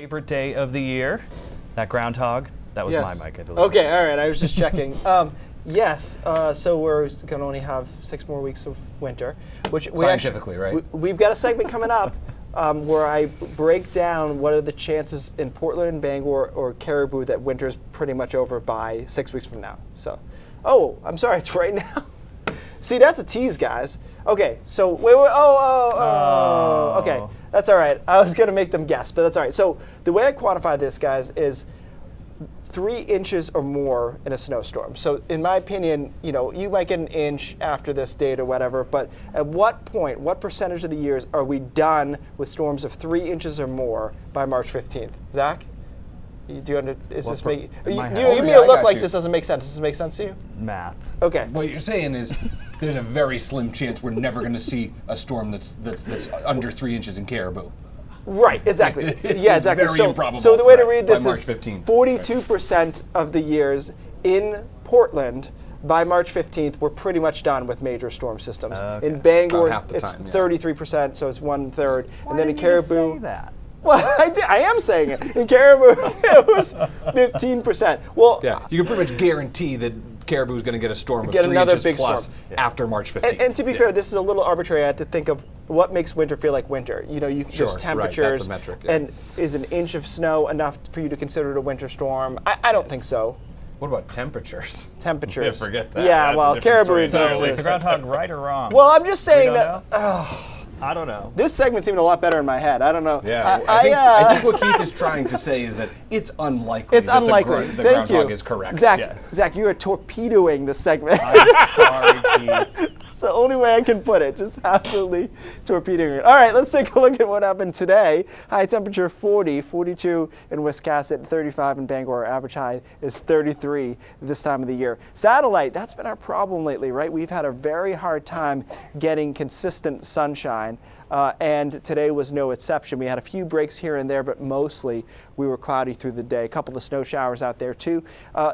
Favorite day of the year? That groundhog? That was my mic, I believe. Okay, all right, I was just checking. Yes, so we're going to only have 6 more weeks of winter, which scientifically, right? We've got a segment coming up where I break down what are the chances in Portland, Bangor, or Caribou that winter is pretty much over by 6 weeks from now. So, oh, I'm sorry, it's right now. See, that's a tease, guys. Okay, so wait, okay, that's all right. I was going to make them guess, but that's all right. So the way I quantify this, guys, is 3 inches or more in a snowstorm. So in my opinion, you might get an inch after this date or whatever, but at what point, what percentage of the years are we done with storms of 3 inches or more by March 15th? Zach? You give me a look like this doesn't make sense. Does this make sense to you? Math. Okay. What you're saying is there's a very slim chance we're never going to see a storm that's under 3 inches in Caribou. Right, exactly. Yeah, exactly. Very improbable. So the way to read this March is 15th. 42% of the years in Portland by March 15th, we're pretty much done with major storm systems. Okay. In Bangor, About half the it's time, 33%, so it's 1/3. Why And then in didn't Caribou, you say that? well, I am saying it. In Caribou, it was 15%. Well, Yeah, you can pretty much guarantee that Caribou is going to get a storm of Get 3 another inches big plus storm. after March 15th. and to be fair, this is a little arbitrary. I had to think of what makes winter feel like winter. There's Sure, right, temperatures. that's a metric, yeah. And is an inch of snow enough for you to consider it a winter storm? I don't think so. What about temperatures? Temperatures. Yeah, forget that. Yeah, That's a well, different Caribou story. is. So is the groundhog right or wrong? Well, I'm just saying We that. don't I don't know. This segment seemed a lot better in my head. I don't know. Yeah, I think what Keith is trying to say is that it's unlikely It's unlikely. the Thank groundhog you. is correct. Zach, Yes. Zach, you are torpedoing the segment. I'm sorry, Keith. It's the only way I can put it. Just absolutely torpedoing it. All right, let's take a look at what happened today. High temperature 40, 42 in Wiscasset, 35 in Bangor. Average high is 33 this time of the year. Satellite, that's been our problem lately, right? We've had a very hard time getting consistent sunshine. And today was no exception. We had a few breaks here and there, but mostly we were cloudy through the day. A couple of snow showers out there too.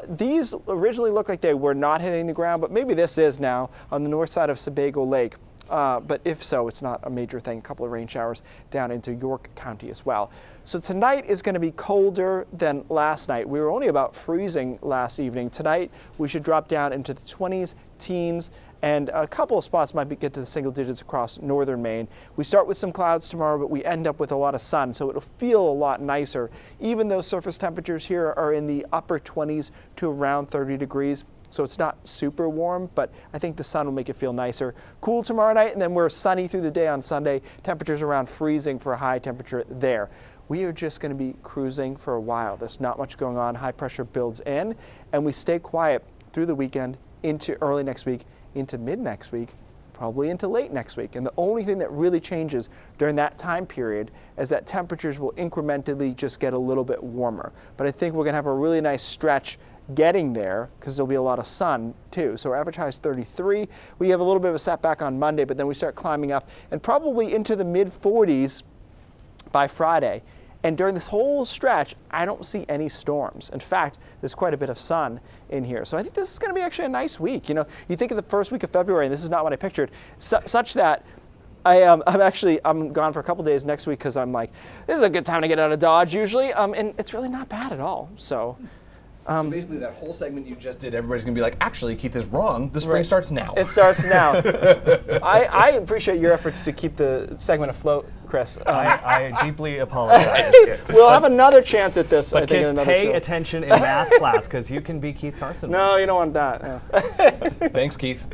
These originally looked like they were not hitting the ground, but maybe this is now on the north side of Sebago Lake. But if so, it's not a major thing. A couple of rain showers down into York County as well. So tonight is going to be colder than last night. We were only about freezing last evening. Tonight we should drop down into the 20s, teens, and a couple of spots might get to the single digits across northern Maine. We start with some clouds tomorrow, but we end up with a lot of sun, so it'll feel a lot nicer, even though surface temperatures here are in the upper 20s to around 30 degrees. So it's not super warm, but I think the sun will make it feel nicer. Cool tomorrow night, and then we're sunny through the day on Sunday. Temperatures around freezing for a high temperature there. We are just going to be cruising for a while. There's not much going on. High pressure builds in, and we stay quiet through the weekend into early next week, into mid next week, probably into late next week. And the only thing that really changes during that time period is that temperatures will incrementally just get a little bit warmer. But I think we're going to have a really nice stretch getting there because there'll be a lot of sun too. So our average high is 33. We have a little bit of a setback on Monday, but then we start climbing up and probably into the mid 40s by Friday. And during this whole stretch, I don't see any storms. In fact, there's quite a bit of sun in here. So I think this is going to be actually a nice week. You think of the first week of February, and this is not what I pictured, such that I'm gone for a couple days next week because I'm like, this is a good time to get out of Dodge usually, and it's really not bad at all. So basically that whole segment you just did, everybody's going to be like, actually, Keith is wrong. The spring starts now. It starts now. I appreciate your efforts to keep the segment afloat, Chris. I deeply apologize. We'll have another chance at this, I But think, kids, in another pay show. attention in math class because you can be Keith Carson. No, you don't want that. No. Thanks, Keith.